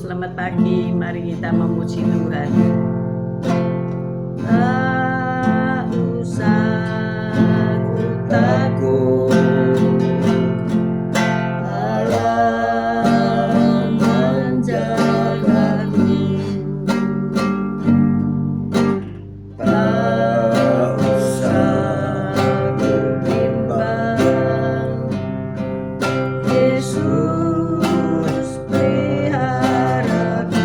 selamat pagi. Mari kita memuji Tuhan. Tak usah ku takut, Allah menjagaku. Tak usah ku bimbang, Yesus peliharaku.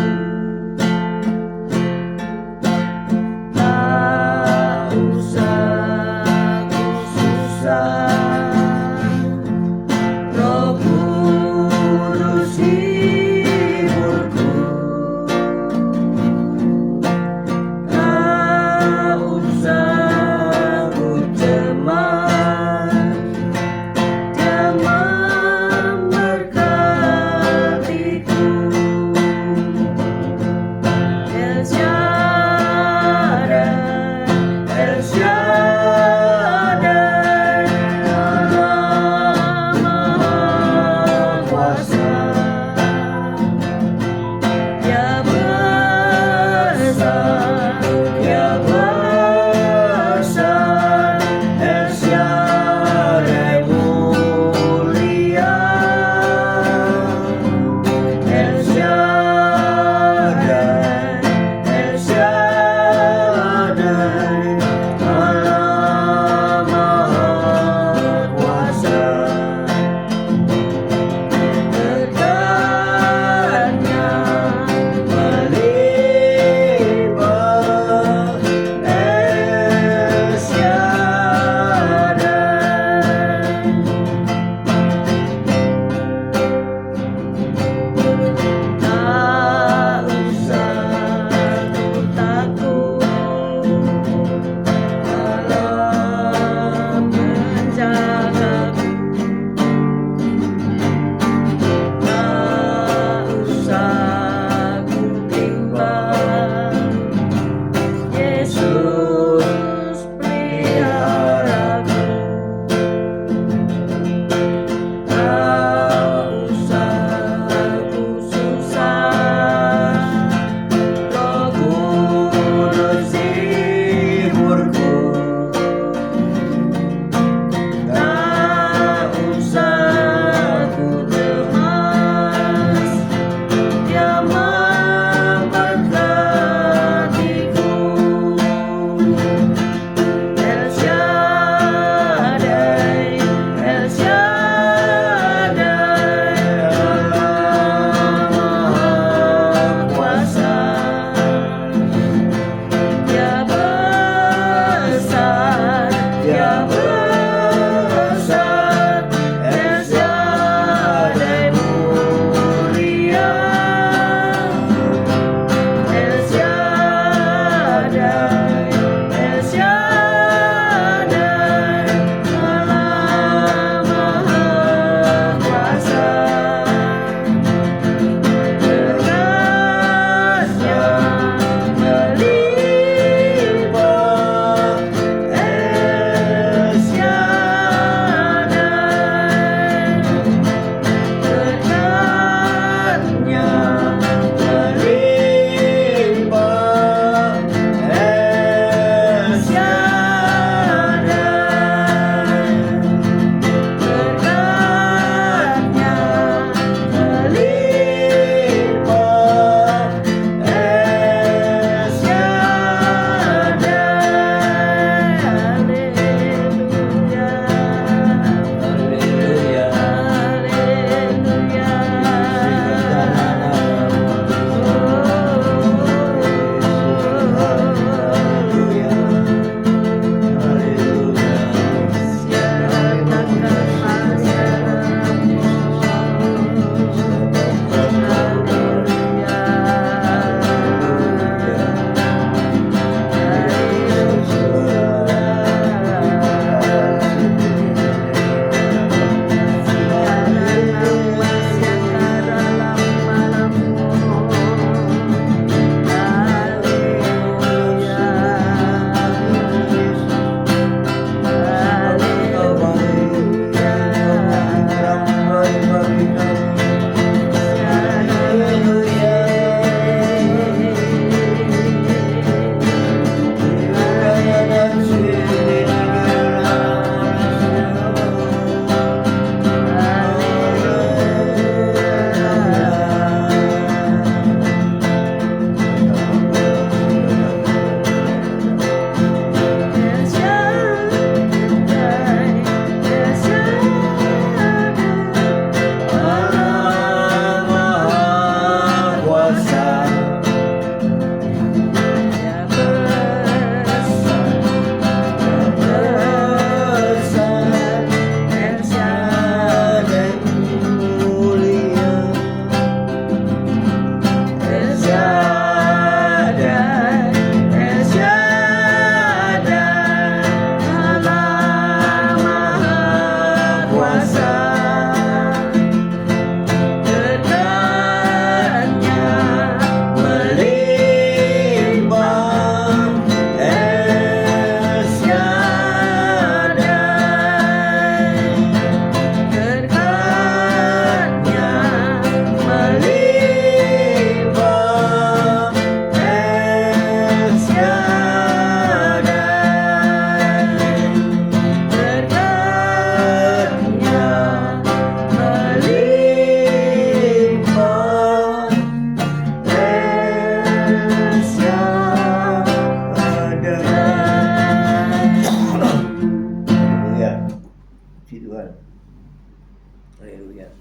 Haleluya.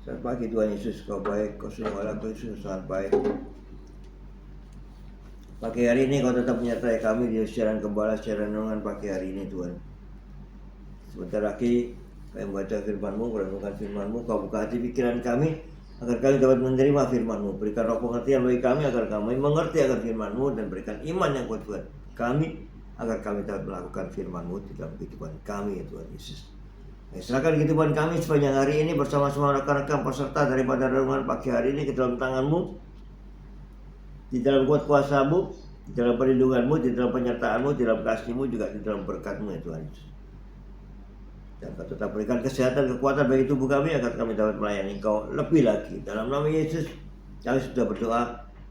Selamat pagi Tuhan Yesus, Kau baik, Kau sungguh Allah, Kau Yesus sangat baik. Pagi hari ini Kau tetap menyertai kami di siaran gembala, siaran renungan pagi hari ini Tuhan. Sebentar lagi kami membaca firman-Mu, merenungkan firman-Mu. Kau buka hati pikiran kami agar kami dapat menerima firman-Mu. Berikan roh pengertian bagi kami agar kami mengerti akan firman-Mu, dan berikan iman yang kuat buat kami agar kami dapat melakukan firman-Mu di dalam kehidupan kami ya Tuhan Yesus. Serahkan kehidupan kami sepanjang hari ini bersama-sama rekan-rekan peserta daripada renungan pagi hari ini ke dalam tangan-Mu, di dalam kuat kuasa-Mu, di dalam perlindungan-Mu, di dalam penyertaan-Mu, di dalam kasih-Mu, juga di dalam berkat-Mu ya Tuhan Yesus. Dan Kau tetap berikan kesehatan, kekuatan bagi tubuh kami agar kami dapat melayani Kau lebih lagi. Dalam nama Yesus kami sudah berdoa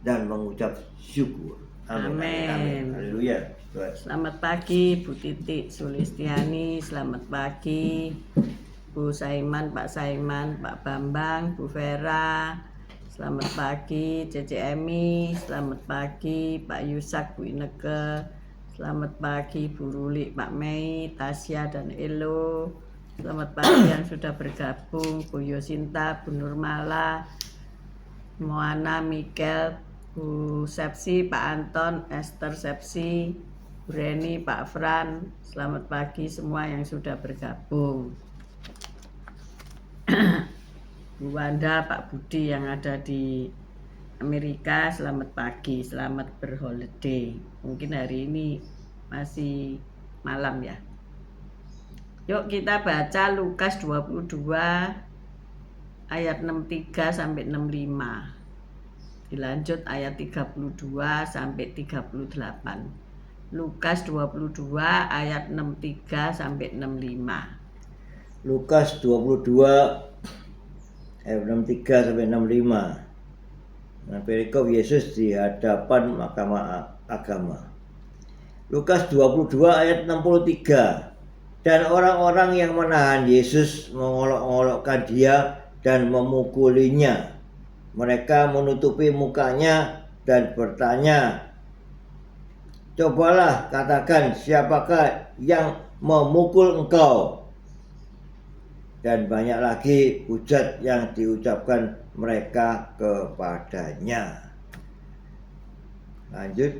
dan mengucap syukur. Amin. Haleluya. Selamat pagi Bu Titik Sulistiani, selamat pagi Bu Saiman, Pak Saiman, Pak Bambang, Bu Vera, selamat pagi Cece Emi, selamat pagi Pak Yusak, Bu Ineke, selamat pagi Bu Ruli, Pak Mei, Tasya dan Elo, selamat pagi yang sudah bergabung, Bu Yosinta, Bu Nurmala, Moana, Mikel, Bu Sepsi, Pak Anton, Esther Sepsi, Bu Reni, Pak Fran, selamat pagi semua yang sudah bergabung. Bu Wanda, Pak Budi yang ada di Amerika, selamat pagi, selamat berholiday. Mungkin hari ini masih malam ya. Yuk kita baca Lukas 22 ayat 63 sampai 65. Dilanjut ayat 32 sampai 38. Lukas 22 ayat 63 sampai 65. Lukas 22 ayat 63 sampai 65. Nah, perikop Yesus di hadapan mahkamah agama. Lukas 22 ayat 63. Dan orang-orang yang menahan Yesus mengolok-olokkan Dia dan memukulinya. Mereka menutupi mukanya dan bertanya, "Cobalah katakan, siapakah yang memukul engkau?" Dan banyak lagi hujat yang diucapkan mereka kepadanya. Lanjut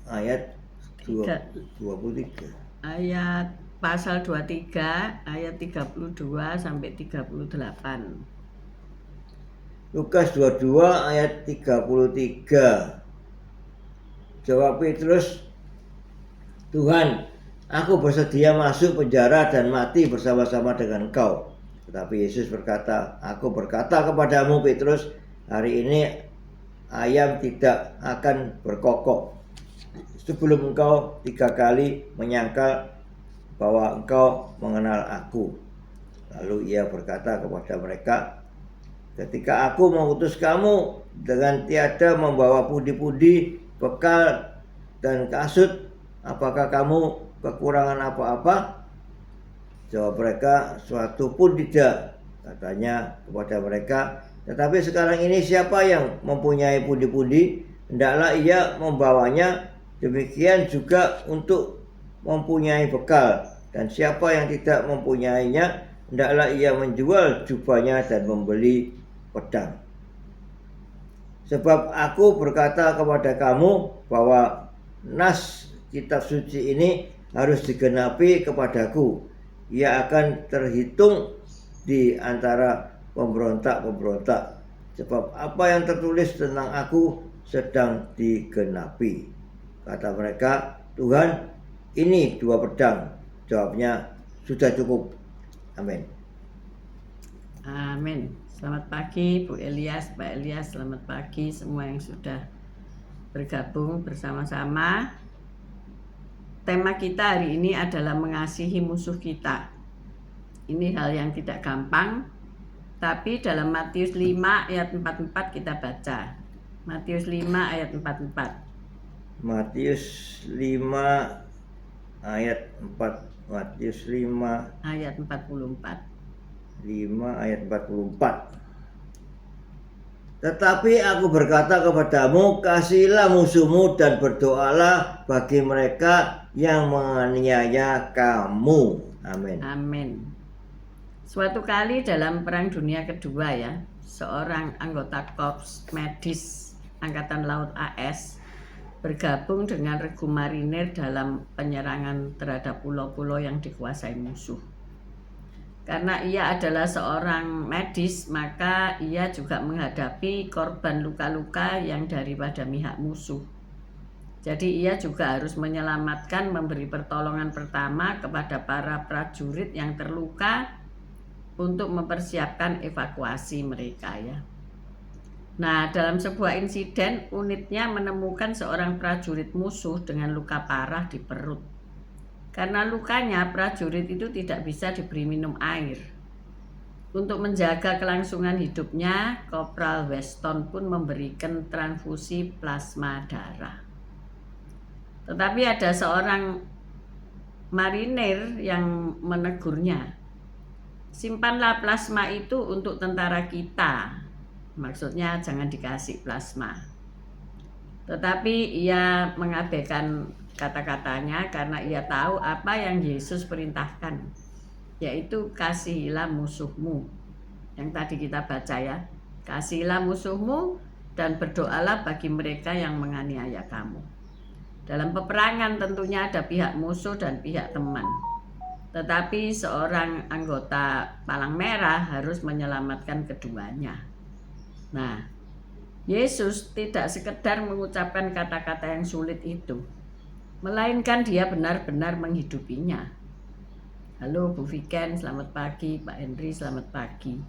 ayat 23. Ayat pasal 23 ayat 32 sampai 38. Lukas 22 ayat 33. Jawab Petrus, "Tuhan, aku bersedia masuk penjara dan mati bersama-sama dengan Engkau." Tetapi Yesus berkata, "Aku berkata kepadamu Petrus, hari ini ayam tidak akan berkokok sebelum engkau 3 kali menyangkal bahwa engkau mengenal aku." Lalu ia berkata kepada mereka, "Ketika aku mengutus kamu dengan tiada membawa pudi-pudi, bekal, dan kasut, apakah kamu kekurangan apa-apa?" Jawab mereka, "Suatu pun tidak." Katanya kepada mereka, "Tetapi sekarang ini siapa yang mempunyai pudi-pudi, hendaklah ia membawanya. Demikian juga untuk mempunyai bekal. Dan siapa yang tidak mempunyainya, hendaklah ia menjual jubahnya dan membeli pedang. Sebab aku berkata kepada kamu bahwa nas kitab suci ini harus digenapi kepadaku. Ia akan terhitung di antara pemberontak-pemberontak. Sebab apa yang tertulis tentang aku sedang digenapi." Kata mereka, "Tuhan, ini 2 pedang." Jawabnya, "Sudah cukup." Amin. Amin. Selamat pagi Bu Elias, Pak Elias, selamat pagi semua yang sudah bergabung bersama-sama. Tema kita hari ini adalah mengasihi musuh kita. Ini hal yang tidak gampang, tapi dalam Matius 5 ayat 44 kita baca. Matius 5 ayat 44. Matius 5 ayat 4. Matius 5 ayat 44. 5 ayat 44. "Tetapi aku berkata kepadamu, kasihilah musuhmu dan berdoalah bagi mereka yang menganiaya kamu." Amin. Amin. Suatu kali dalam Perang Dunia Kedua ya, seorang anggota Korps Medis Angkatan Laut AS bergabung dengan regu marinir dalam penyerangan terhadap pulau-pulau yang dikuasai musuh. Karena ia adalah seorang medis, maka ia juga menghadapi korban luka-luka yang daripada pihak musuh. Jadi ia juga harus menyelamatkan, memberi pertolongan pertama kepada para prajurit yang terluka untuk mempersiapkan evakuasi mereka ya. Nah, dalam sebuah insiden, unitnya menemukan seorang prajurit musuh dengan luka parah di perut. Karena lukanya, prajurit itu tidak bisa diberi minum air. Untuk menjaga kelangsungan hidupnya, Kopral Weston pun memberikan transfusi plasma darah. Tetapi ada seorang marinir yang menegurnya, simpanlah plasma itu untuk tentara kita. Maksudnya jangan dikasih plasma. Tetapi ia mengabaikan kata-katanya karena ia tahu apa yang Yesus perintahkan, yaitu kasihilah musuhmu. Yang tadi kita baca ya, kasihilah musuhmu dan berdoalah bagi mereka yang menganiaya kamu. Dalam peperangan tentunya ada pihak musuh dan pihak teman. Tetapi seorang anggota Palang Merah harus menyelamatkan keduanya. Nah, Yesus tidak sekedar mengucapkan kata-kata yang sulit itu, melainkan dia benar-benar menghidupinya. Halo Bu Viken, selamat pagi. Pak Henry, selamat pagi.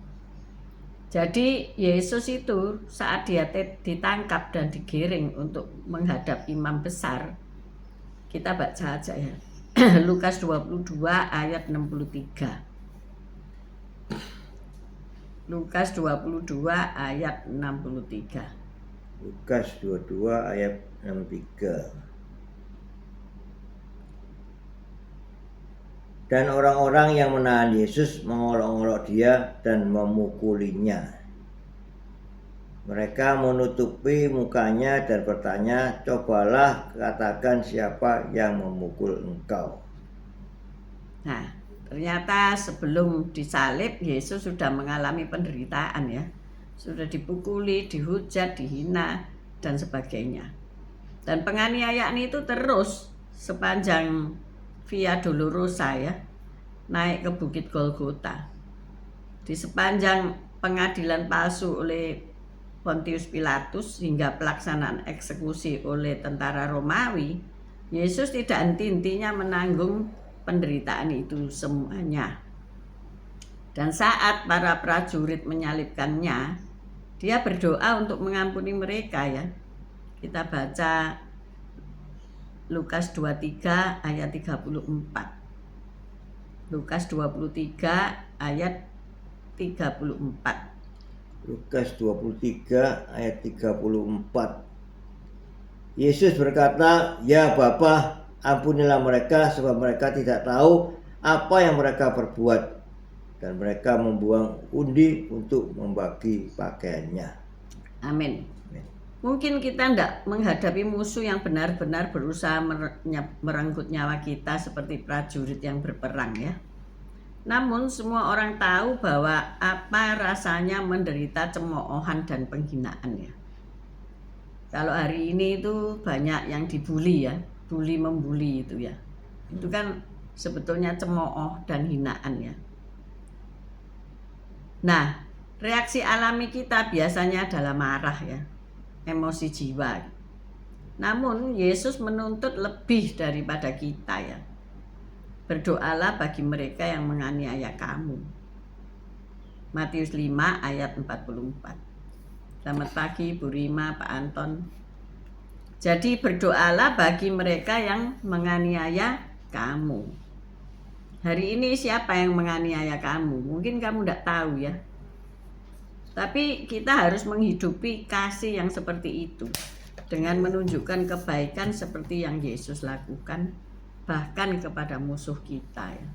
Jadi Yesus itu saat dia ditangkap dan digiring untuk menghadap imam besar, kita baca aja ya. Lukas 22 ayat 63. Lukas 22 ayat 63. Lukas 22 ayat 63. Dan orang-orang yang menahan Yesus mengolok-olok dia dan memukulinya. Mereka menutupi mukanya dan bertanya, cobalah katakan siapa yang memukul engkau. Nah, ternyata sebelum disalib Yesus sudah mengalami penderitaan ya. Sudah dipukuli, dihujat, dihina, dan sebagainya. Dan penganiayaan itu terus sepanjang Via Dolorosa ya, naik ke Bukit Golgota. Di sepanjang pengadilan palsu oleh Pontius Pilatus hingga pelaksanaan eksekusi oleh tentara Romawi, Yesus tidak henti-hentinya menanggung penderitaan itu semuanya. Dan saat para prajurit menyalibkannya, dia berdoa untuk mengampuni mereka ya. Kita baca Lukas 23 ayat 34. Lukas 23 ayat 34. Lukas 23 ayat 34. Yesus berkata, "Ya Bapa, ampunilah mereka sebab mereka tidak tahu apa yang mereka perbuat." Dan mereka membuang undi untuk membagi pakaiannya. Amin. Mungkin kita tidak menghadapi musuh yang benar-benar berusaha merenggut nyawa kita seperti prajurit yang berperang ya. Namun semua orang tahu bahwa apa rasanya menderita cemoohan dan penghinaan ya. Kalau hari ini itu banyak yang dibully ya, bully membuli itu ya. Itu kan sebetulnya cemooh dan hinaan ya. Nah, reaksi alami kita biasanya adalah marah ya, emosi jiwa. Namun Yesus menuntut lebih daripada kita ya. Berdoalah bagi mereka yang menganiaya kamu. Matius 5 ayat 44. Selamat pagi Bu Rima, Pak Anton. Jadi berdoalah bagi mereka yang menganiaya kamu. Hari ini siapa yang menganiaya kamu? Mungkin kamu tidak tahu ya. Tapi kita harus menghidupi kasih yang seperti itu, dengan menunjukkan kebaikan seperti yang Yesus lakukan, bahkan kepada musuh kita ya.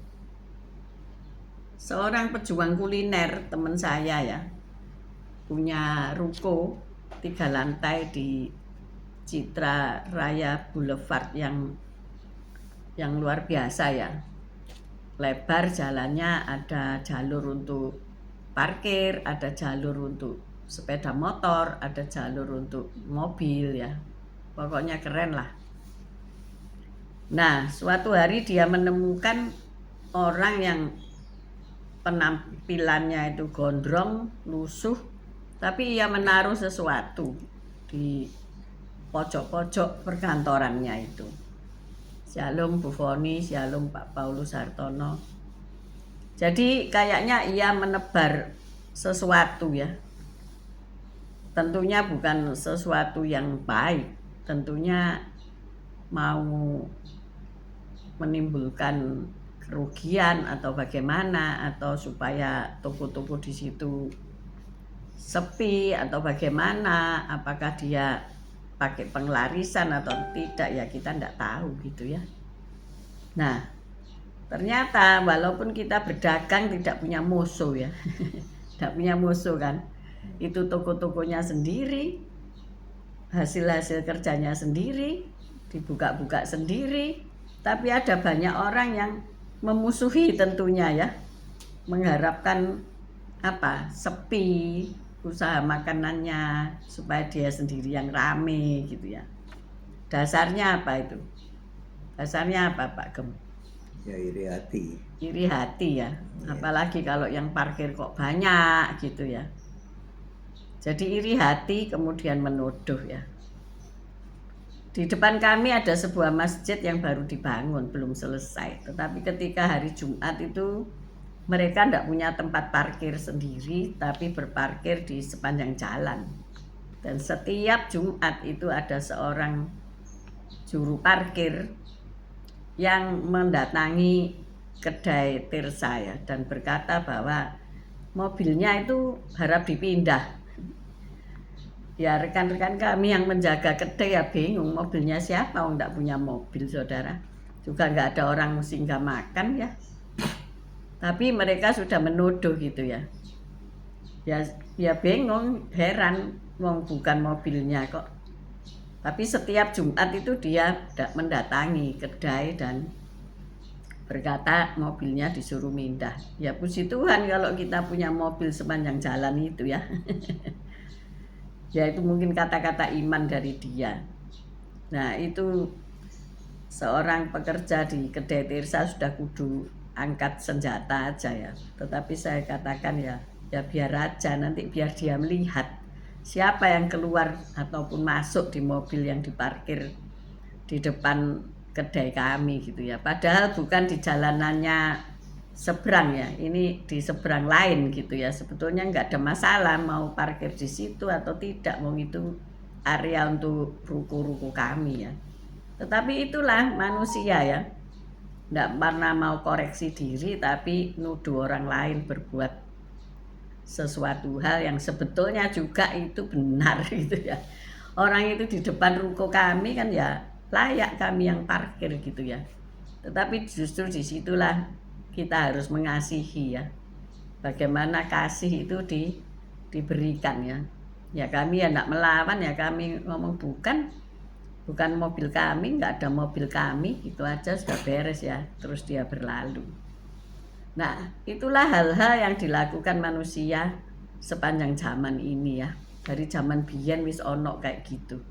Seorang pejuang kuliner teman saya ya, punya ruko 3 lantai di Citra Raya Boulevard yang luar biasa ya. lebar jalannya, ada jalur untuk parkir, ada jalur untuk sepeda motor, ada jalur untuk mobil ya. Pokoknya keren lah. Nah, suatu hari dia menemukan orang yang penampilannya itu gondrong, lusuh, tapi ia menaruh sesuatu di pojok-pojok perkantorannya itu. Shalom Bu Foni, shalom Pak Paulus Hartono. Jadi kayaknya ia menebar sesuatu ya. Tentunya bukan sesuatu yang baik, tentunya mau menimbulkan kerugian atau bagaimana, atau supaya toko-toko di situ sepi atau bagaimana, apakah dia pakai pengelarisan atau tidak ya kita tidak tahu gitu ya. Nah, ternyata walaupun kita berdagang tidak punya musuh ya, tidak punya musuh kan, itu toko-tokonya sendiri, hasil-hasil kerjanya sendiri, dibuka-buka sendiri, tapi ada banyak orang yang memusuhi tentunya ya, mengharapkan sepi usaha makanannya supaya dia sendiri yang rame gitu ya. Dasarnya apa itu? Dasarnya apa Pak Gem? Ya iri hati. Iri hati ya. Apalagi kalau yang parkir kok banyak gitu ya. Jadi iri hati kemudian menuduh ya. Di depan kami ada sebuah masjid yang baru dibangun, belum selesai. Tetapi ketika hari Jumat itu mereka tidak punya tempat parkir sendiri, tapi berparkir di sepanjang jalan. Dan setiap Jumat itu ada seorang juru parkir yang mendatangi kedai Tirsa ya, dan berkata bahwa mobilnya itu harap dipindah. Ya rekan-rekan kami yang menjaga kedai ya bingung, mobilnya siapa, enggak punya mobil saudara. Juga enggak ada orang singgah makan ya. Tapi mereka sudah menuduh gitu ya. Ya bingung, heran, wong bukan mobilnya kok. Tapi setiap Jumat itu dia mendatangi kedai dan berkata mobilnya disuruh pindah. Ya puji Tuhan kalau kita punya mobil sepanjang jalan itu ya. Ya itu mungkin kata-kata iman dari dia. Nah itu seorang pekerja di kedai Tirsa sudah kudu angkat senjata aja ya. Tetapi saya katakan ya biar aja, nanti biar dia melihat siapa yang keluar ataupun masuk di mobil yang diparkir di depan kedai kami gitu ya. Padahal bukan di jalanannya seberang ya, ini di seberang lain gitu ya. Sebetulnya nggak ada masalah mau parkir di situ atau tidak, mau itu area untuk ruko-ruko kami ya. Tetapi itulah manusia ya, nggak pernah mau koreksi diri tapi nuduh orang lain berbuat sesuatu hal yang sebetulnya juga itu benar gitu ya. Orang itu di depan ruko kami kan ya layak kami yang parkir gitu ya. Tetapi justru disitulah kita harus mengasihi ya. Bagaimana kasih itu diberikan ya. Ya kami ya tidak melawan ya, kami ngomong bukan mobil kami, nggak ada mobil kami, itu aja sudah beres ya. Terus dia berlalu. Nah itulah hal-hal yang dilakukan manusia sepanjang zaman ini ya. Dari zaman biyen wis ono kayak gitu.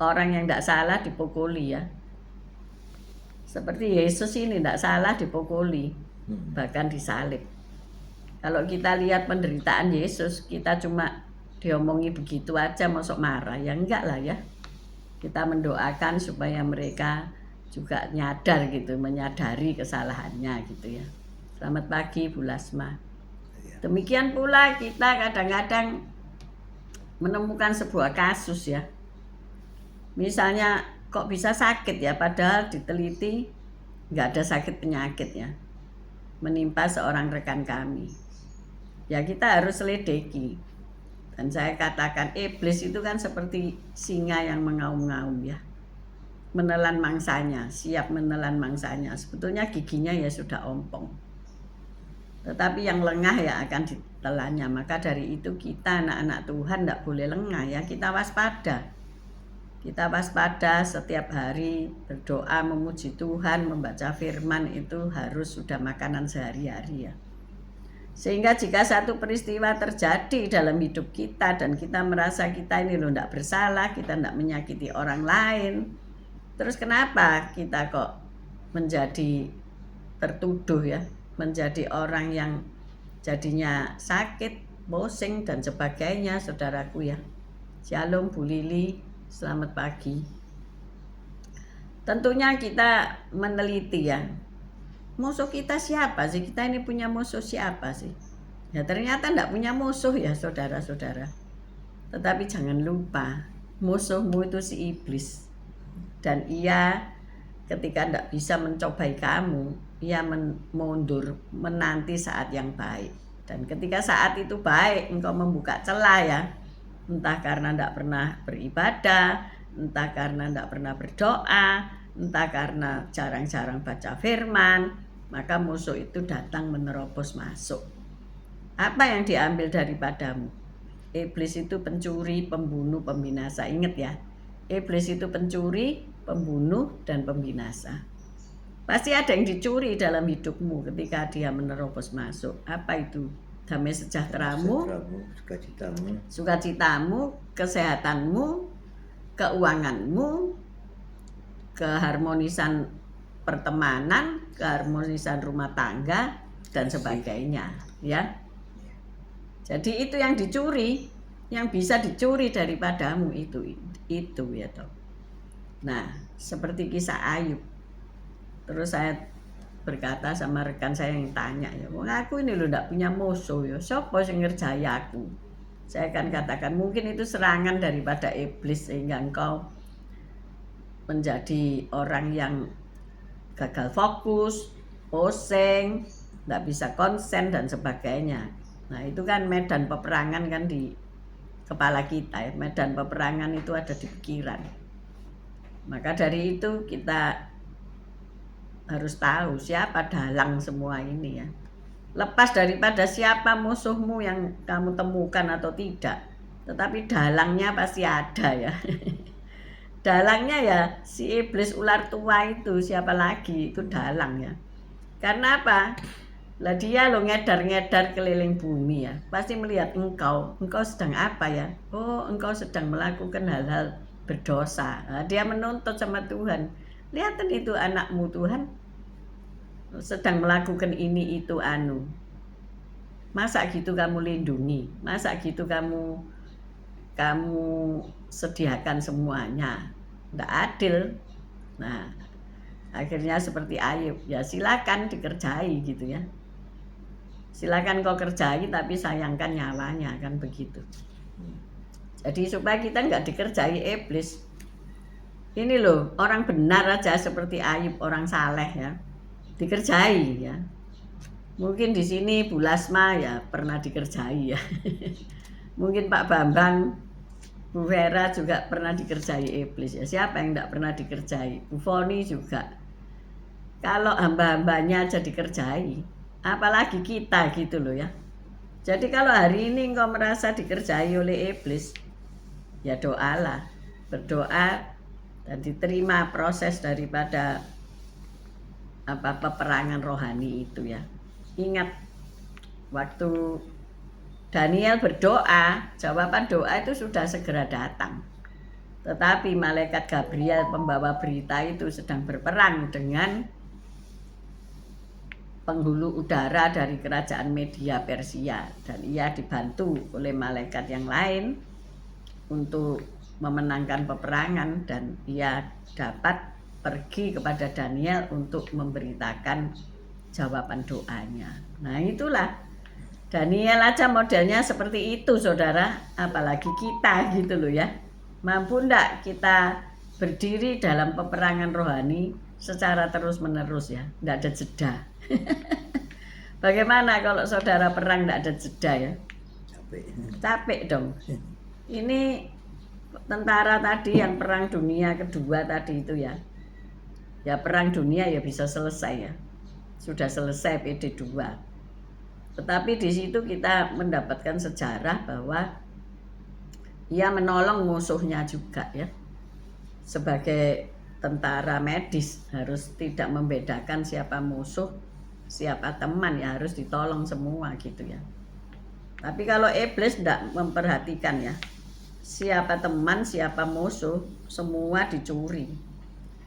Orang yang tidak salah dipukuli ya. Seperti Yesus ini tidak salah dipukuli, bahkan disalib. Kalau kita lihat penderitaan Yesus, kita cuma diomongi begitu aja masuk marah, ya enggak lah ya. Kita mendoakan supaya mereka juga nyadar gitu, menyadari kesalahannya gitu ya. Selamat pagi Bu Lasma. Demikian pula kita kadang-kadang menemukan sebuah kasus ya. Misalnya kok bisa sakit ya, padahal diteliti nggak ada sakit penyakit ya, menimpa seorang rekan kami. Ya kita harus selidiki. Dan saya katakan iblis itu kan seperti singa yang mengaum-ngaum ya, menelan mangsanya, siap menelan mangsanya. Sebetulnya giginya ya sudah ompong, tetapi yang lengah ya akan ditelannya. Maka dari itu kita anak-anak Tuhan tidak boleh lengah ya, kita waspada. Kita waspada setiap hari, berdoa, memuji Tuhan, membaca firman itu harus sudah makanan sehari-hari ya. Sehingga jika satu peristiwa terjadi dalam hidup kita dan kita merasa kita ini loh tidak bersalah, kita tidak menyakiti orang lain, terus kenapa kita kok menjadi tertuduh ya, menjadi orang yang jadinya sakit, pusing dan sebagainya, saudaraku ya. Shalom Bu Lili, selamat pagi. Tentunya kita meneliti ya, musuh kita siapa sih? Kita ini punya musuh siapa sih? Ya ternyata tidak punya musuh ya saudara-saudara. Tetapi jangan lupa, musuhmu itu si iblis. Dan ia ketika tidak bisa mencobai kamu, ia mundur menanti saat yang baik. Dan ketika saat itu baik, engkau membuka celah ya, entah karena tidak pernah beribadah, entah karena tidak pernah berdoa, entah karena jarang-jarang baca firman, maka musuh itu datang menerobos masuk. Apa yang diambil daripadamu? Iblis itu pencuri, pembunuh, pembinasa. Ingat ya, iblis itu pencuri, pembunuh, dan pembinasa. Pasti ada yang dicuri dalam hidupmu ketika dia menerobos masuk. Apa itu? Damai sejahteramu, sukacitamu, kesehatanmu, keuanganmu, keharmonisan pertemanan, keharmonisan rumah tangga, dan sebagainya ya. Jadi itu yang dicuri, yang bisa dicuri daripadamu itu ya toh. Nah, seperti kisah Ayub. Terus saya berkata sama rekan saya yang tanya ya, wong aku ini lo ndak punya musuh ya, siapa sing ngerjai aku? Saya akan katakan mungkin itu serangan daripada iblis sehingga engkau menjadi orang yang gagal fokus, pusing, nggak bisa konsen dan sebagainya. Nah itu kan medan peperangan kan di kepala kita ya, medan peperangan itu ada di pikiran. Maka dari itu kita harus tahu siapa dalang semua ini ya. Lepas daripada siapa musuhmu yang kamu temukan atau tidak, tetapi dalangnya pasti ada ya. Dalangnya ya si iblis ular tua itu, siapa lagi, itu dalang ya. Karena apa? Lah dia lo ngedar-ngedar keliling bumi ya, pasti melihat engkau sedang apa ya? Oh, engkau sedang melakukan hal-hal berdosa. Nah, dia menuntut sama Tuhan. Lihatin itu anakmu Tuhan sedang melakukan ini itu anu. Masa gitu kamu lindungi? Masa gitu kamu sediakan semuanya? Nggak adil. Nah, akhirnya seperti Ayub, ya silakan dikerjai gitu ya. Silakan kau kerjai tapi sayangkan nyawanya, kan begitu. Jadi supaya kita nggak dikerjai iblis. Ini loh, orang benar aja seperti Ayub, orang saleh ya, dikerjai ya. Mungkin di sini Bu Lasma ya pernah dikerjai ya. Mungkin Pak Bambang, Bu Vera juga pernah dikerjai iblis ya. Siapa yang tidak pernah dikerjai? Bu Foni juga. Kalau hamba-hambanya aja dikerjai, apalagi kita gitu loh ya. Jadi kalau hari ini engkau merasa dikerjai oleh iblis, ya doalah, berdoa dan diterima proses daripada peperangan rohani itu ya. Ingat waktu Daniel berdoa, jawaban doa itu sudah segera datang. Tetapi malaikat Gabriel pembawa berita itu sedang berperang dengan penghulu udara dari kerajaan Media Persia, dan ia dibantu oleh malaikat yang lain untuk memenangkan peperangan, dan ia dapat pergi kepada Daniel untuk memberitakan jawaban doanya. Nah itulah Daniel aja modelnya seperti itu saudara, apalagi kita gitu loh ya. Mampu ndak kita berdiri dalam peperangan rohani secara terus menerus ya, ndak ada jeda. Bagaimana kalau saudara perang ndak ada jeda ya? Capek dong. Ini tentara tadi yang perang dunia kedua tadi itu ya, ya perang dunia ya bisa selesai ya, sudah selesai PD2. Tetapi di situ kita mendapatkan sejarah bahwa ia menolong musuhnya juga ya. sebagai tentara medis harus tidak membedakan siapa musuh, siapa teman, ya harus ditolong semua gitu ya. Tapi kalau iblis tidak memperhatikan ya, siapa teman, siapa musuh, semua dicuri.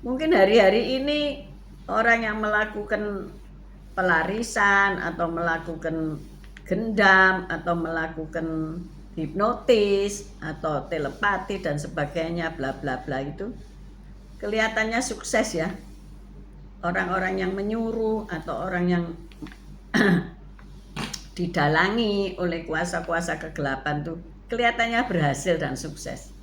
Mungkin hari-hari ini orang yang melakukan pelarisan atau melakukan gendam atau melakukan hipnotis atau telepati dan sebagainya bla bla bla itu kelihatannya sukses ya. Orang-orang yang menyuruh atau orang yang didalangi oleh kuasa-kuasa kegelapan tuh kelihatannya berhasil dan sukses.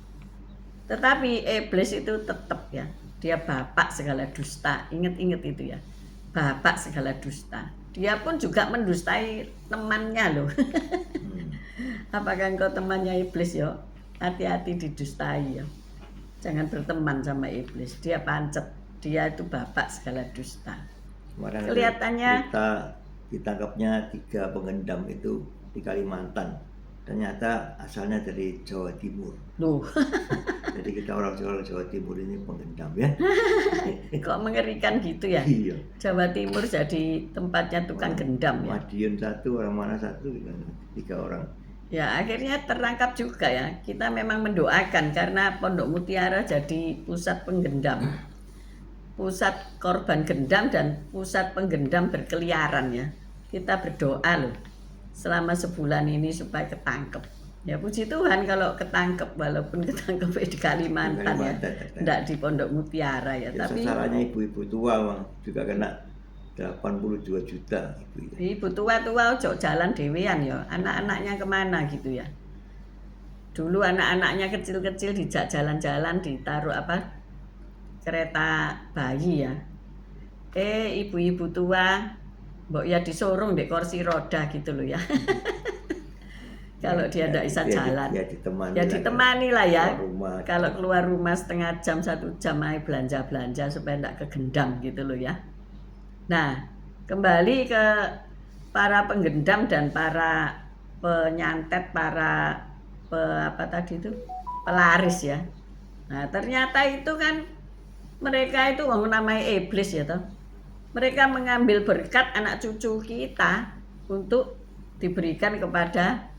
Tetapi iblis itu tetap ya, dia bapak segala dusta. Ingat-ingat itu ya, bapak segala dusta. Dia pun juga mendustai temannya loh. Apakah engkau temannya iblis yo? Hati-hati didustai ya. Jangan berteman sama iblis. Dia pancet. Dia itu bapak segala dusta. Kemarin Kelihatannya kita ditangkapnya 3 pengendam itu di Kalimantan. Ternyata asalnya dari Jawa Timur. loh, Jadi kita orang Jawa Timur ini pengendam ya. kok mengerikan gitu ya? Iya. Jawa Timur jadi tempatnya tukang gendam ya. Madiun 1, orang mana 1, 3 orang. Ya akhirnya tertangkap juga ya. Kita memang mendoakan karena Pondok Mutiara jadi pusat penggendam, pusat korban gendam dan pusat penggendam berkeliaran ya. Kita berdoa loh selama sebulan ini supaya ketangkep. Ya puji Tuhan kalau ketangkep, walaupun ketangkep di Kalimantan ya, tidak di Pondok Mutiara ya. Ya, Tapi sasarannya ibu-ibu tua Bang, juga kena 82 juta ibu ya. ibu tua-tua ojo jalan dewean ya, anak-anaknya kemana gitu ya. Dulu anak-anaknya kecil-kecil dijak jalan-jalan, ditaruh apa kereta bayi ya. Ibu-ibu tua mbok ya disorong di kursi roda gitu loh ya. Kalau dia tidak bisa jalan ya ditemani lah ya. Kalau keluar rumah setengah jam 1 jam aja belanja-belanja supaya tidak kegendam gitu loh ya. Nah, kembali ke para penggendam dan para penyantet, para apa tadi itu pelaris ya. Nah, ternyata itu kan mereka itu namanya iblis ya toh. Mereka mengambil berkat anak cucu kita untuk diberikan kepada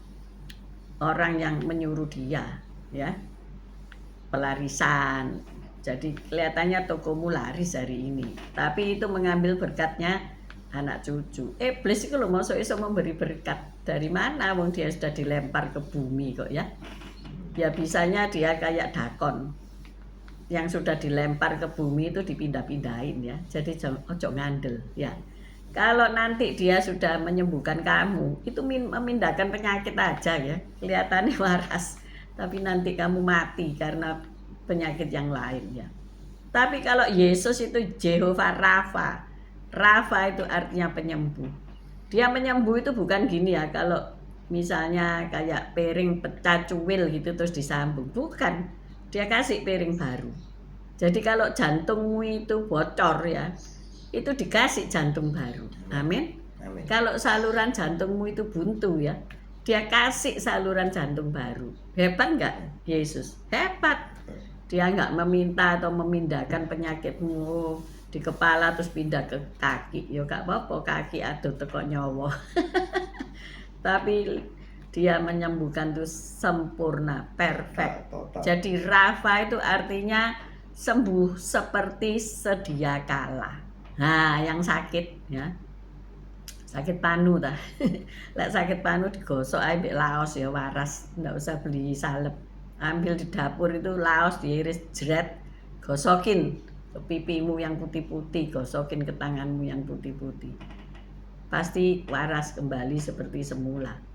orang yang menyuruh dia ya. Pelarisan. Jadi kelihatannya tokomu laris hari ini, tapi itu mengambil berkatnya anak cucu. Iblis itu loh masuk iso memberi berkat dari mana? Wong dia sudah dilempar ke bumi kok ya. Ya bisanya dia kayak dakon yang sudah dilempar ke bumi itu dipindah-pindahin ya. Jadi ojo ngandel ya. Kalau nanti dia sudah menyembuhkan kamu, itu memindahkan penyakit aja ya. Kelihatannya waras, tapi nanti kamu mati karena penyakit yang lain ya. Tapi kalau Yesus itu Jehovah Rafa. Rafa itu artinya penyembuh. Dia menyembuh itu bukan gini ya, kalau misalnya kayak piring pecah cuwil gitu terus disambung. Bukan. Dia kasih piring baru. Jadi kalau jantungmu itu bocor ya, itu dikasih jantung baru. Amin. Amin. Kalau saluran jantungmu itu buntu ya, dia kasih saluran jantung baru. Hebat enggak Yesus? Hebat. Dia enggak meminta atau memindahkan penyakitmu di kepala terus pindah ke kaki. Ya enggak apa-apa, kaki aduh teko nyawa. Tapi dia menyembuhkan itu sempurna, perfect. Jadi Rafa itu artinya sembuh seperti sedia kala. Nah, yang sakit ya. Sakit panu dah. Lek sakit panu digosok ae mbek laos ya waras, ndak usah beli salep. Ambil di dapur itu laos diiris jret, gosokin ke pipimu yang putih-putih, gosokin ke tanganmu yang putih-putih. Pasti waras kembali seperti semula.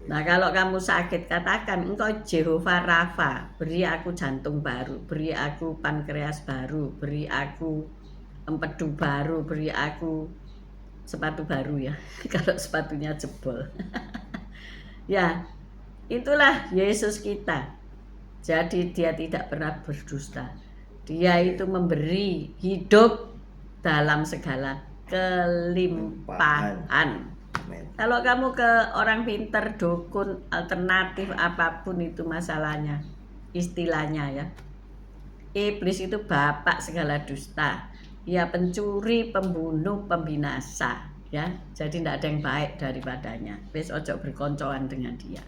Nah, kalau kamu sakit, katakan engkau Jehovah Rafa, beri aku jantung baru, beri aku pankreas baru, beri aku empedu baru, beri aku sepatu baru ya. Kalau sepatunya jebol. Ya, itulah Yesus kita. Jadi dia tidak pernah berdusta. Dia itu memberi hidup dalam segala kelimpahan. Kalau kamu ke orang pinter, dukun, alternatif apapun itu masalahnya, istilahnya ya, Iblis itu bapak segala dusta. Ia pencuri, pembunuh, pembinasa, ya. Jadi tidak ada yang baik daripadanya. Wis ojo berkoncoan dengan dia.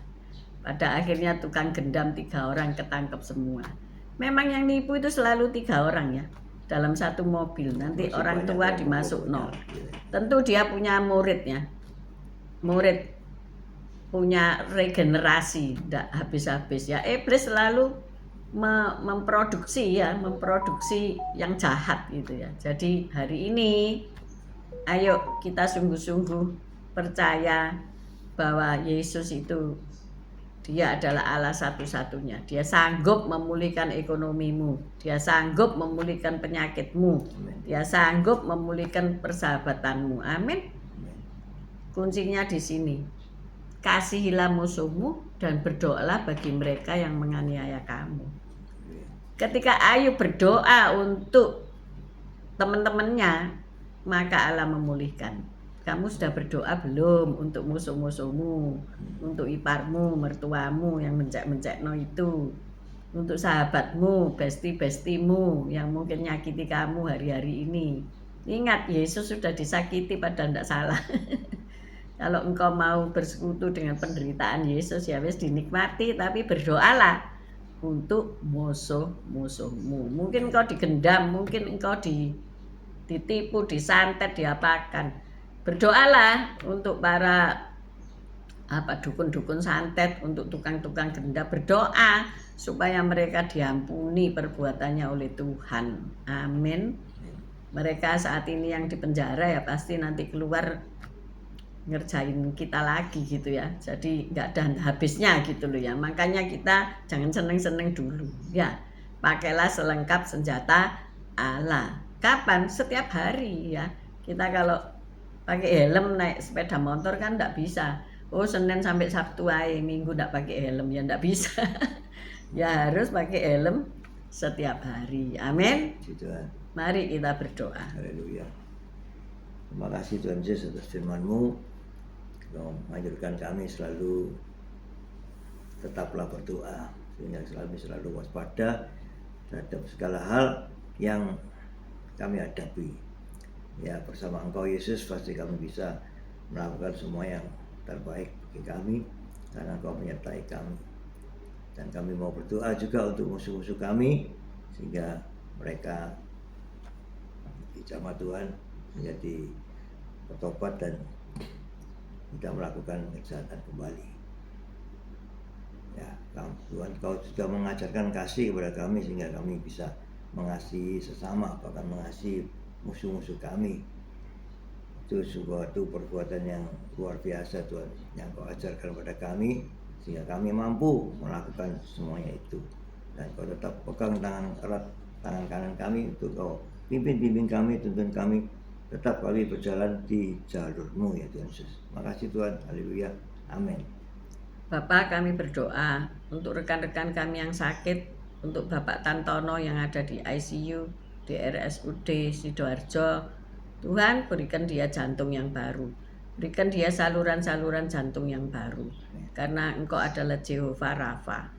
Pada akhirnya tukang gendam 3 orang ketangkep semua. Memang yang nipu itu selalu 3 orang ya. Dalam satu mobil. Nanti Masih orang banyak tua yang dimasukno. pokoknya. Tentu dia punya muridnya. Murid punya regenerasi, tidak habis-habis ya. Iblis selalu memproduksi yang jahat gitu ya. Jadi hari ini ayo kita sungguh-sungguh percaya bahwa Yesus itu dia adalah Allah satu-satunya. Dia sanggup memulihkan ekonomimu, dia sanggup memulihkan penyakitmu, dia sanggup memulihkan persahabatanmu. Amin. Kuncinya di sini. Kasihilah musuhmu dan berdoalah bagi mereka yang menganiaya kamu. Ketika Ayub berdoa untuk teman-temannya, maka Allah memulihkan. Kamu sudah berdoa belum untuk musuh-musuhmu, untuk iparmu, mertuamu yang mencek-mencekno itu, untuk sahabatmu, besti-bestimu yang mungkin nyakiti kamu hari-hari ini. Ingat, Yesus sudah disakiti padahal tidak salah. Kalau engkau mau bersekutu dengan penderitaan Yesus ya wis dinikmati, tapi berdoalah untuk musuh-musuhmu. Mungkin engkau digendam, mungkin engkau ditipu, disantet, diapakan. Berdoalah untuk para dukun-dukun santet, untuk tukang-tukang gendam. Berdoa supaya mereka diampuni perbuatannya oleh Tuhan. Amin. Mereka saat ini yang di penjara ya pasti nanti keluar ngerjain kita lagi gitu ya. Jadi nggak ada habisnya gitu loh ya. Makanya kita jangan seneng-seneng dulu ya. Pakailah selengkap senjata Allah. Kapan? Setiap hari ya. Kita kalau pakai helm naik sepeda motor kan nggak bisa. Oh Senin sampai Sabtu aja, Minggu nggak pakai helm ya nggak bisa. Ya harus pakai helm setiap hari. Amin. Mari kita berdoa. Haleluya. Terima kasih Tuhan Yesus atas firman-Mu. Kau menganjurkan kami selalu tetaplah berdoa sehingga selalu waspada terhadap segala hal yang kami hadapi. Ya bersama Engkau Yesus pasti kami bisa melakukan semua yang terbaik bagi kami karena Engkau menyertai kami. Dan kami mau berdoa juga untuk musuh-musuh kami sehingga mereka dijamah Tuhan menjadi bertobat dan tidak melakukan kejahatan kembali. Ya, Tuhan Kau sudah mengajarkan kasih kepada kami sehingga kami bisa mengasihi sesama, bahkan mengasihi musuh-musuh kami. Itu suatu perbuatan yang luar biasa Tuhan yang Kau ajarkan kepada kami sehingga kami mampu melakukan semuanya itu. Dan Kau tetap pegang tangan erat tangan kanan kami untuk Kau pimpin kami, tuntun kami, tetap kami berjalan di jalur-Mu ya Tuhan Yesus. Makasih Tuhan, haleluya, amin. Bapak, kami berdoa untuk rekan-rekan kami yang sakit, untuk Bapak Tantono yang ada di ICU, di RSUD Sidoarjo. Tuhan berikan dia jantung yang baru, berikan dia saluran-saluran jantung yang baru, karena Engkau adalah Jehovah Rafa.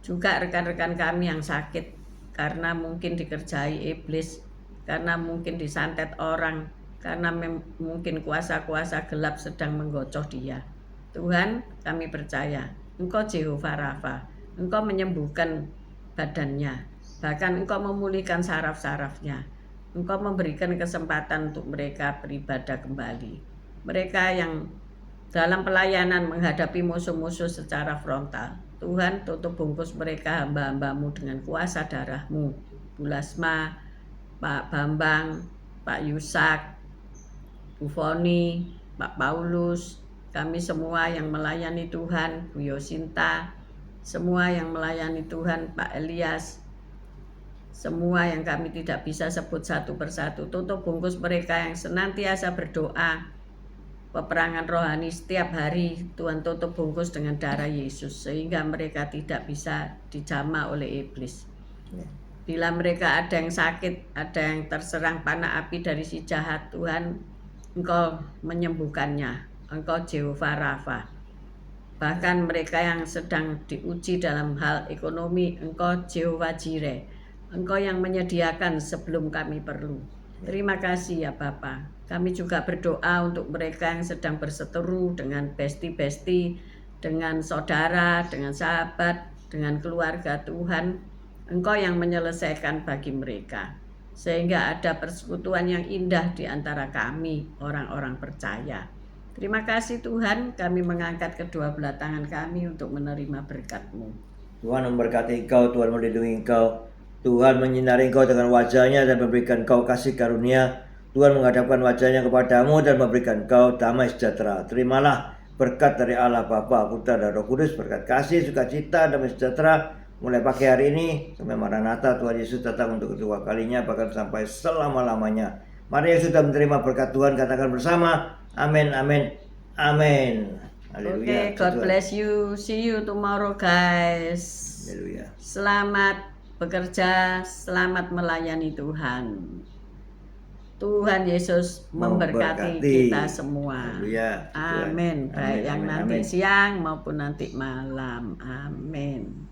Juga rekan-rekan kami yang sakit karena mungkin dikerjai iblis, karena mungkin disantet orang, karena mungkin kuasa-kuasa gelap sedang menggocoh dia. Tuhan, kami percaya Engkau Jehovah Rafa, Engkau menyembuhkan badannya, bahkan Engkau memulihkan saraf-sarafnya. Engkau memberikan kesempatan untuk mereka beribadah kembali. Mereka yang dalam pelayanan menghadapi musuh-musuh secara frontal, Tuhan tutup bungkus mereka hamba-hambamu dengan kuasa darah-Mu. Bu Lasma, Pak Bambang, Pak Yusak, Bu Foni, Pak Paulus, kami semua yang melayani Tuhan, Bu Yosinta, semua yang melayani Tuhan, Pak Elias, semua yang kami tidak bisa sebut satu persatu, tutup bungkus mereka yang senantiasa berdoa, peperangan rohani setiap hari, Tuhan tutup bungkus dengan darah Yesus, sehingga mereka tidak bisa dijamah oleh iblis. Bila mereka ada yang sakit, ada yang terserang panah api dari si jahat, Tuhan, Engkau menyembuhkannya. Engkau Jehovah Rafa. Bahkan mereka yang sedang diuji dalam hal ekonomi, Engkau Jehovah Jireh. Engkau yang menyediakan sebelum kami perlu. Terima kasih ya Bapa. Kami juga berdoa untuk mereka yang sedang berseteru dengan besti-besti, dengan saudara, dengan sahabat, dengan keluarga Tuhan. Engkau yang menyelesaikan bagi mereka. Sehingga ada persekutuan yang indah di antara kami, orang-orang percaya. Terima kasih Tuhan, kami mengangkat kedua belah tangan kami untuk menerima berkat-Mu. Tuhan memberkati engkau, Tuhan melindungi engkau, Tuhan menyinari engkau dengan wajahnya dan memberikan engkau kasih karunia. Tuhan menghadapkan wajahnya kepadamu dan memberikan engkau damai sejahtera. Terimalah berkat dari Allah Bapa, Putra dan Roh Kudus, berkat kasih, sukacita, damai sejahtera mulai pagi hari ini sampai Maranatha Tuhan Yesus datang untuk kedua kalinya, bahkan sampai selama-lamanya. Mari yang sudah menerima berkat Tuhan katakan bersama, amin, amin, amin. Haleluya. Oke, God bless you. See you tomorrow guys. Haleluya. Selamat bekerja, selamat melayani Tuhan. Tuhan Yesus memberkati kita semua. Haleluya. Amin. Baik Amin, yang amin, nanti amin. siang maupun nanti malam. Amin.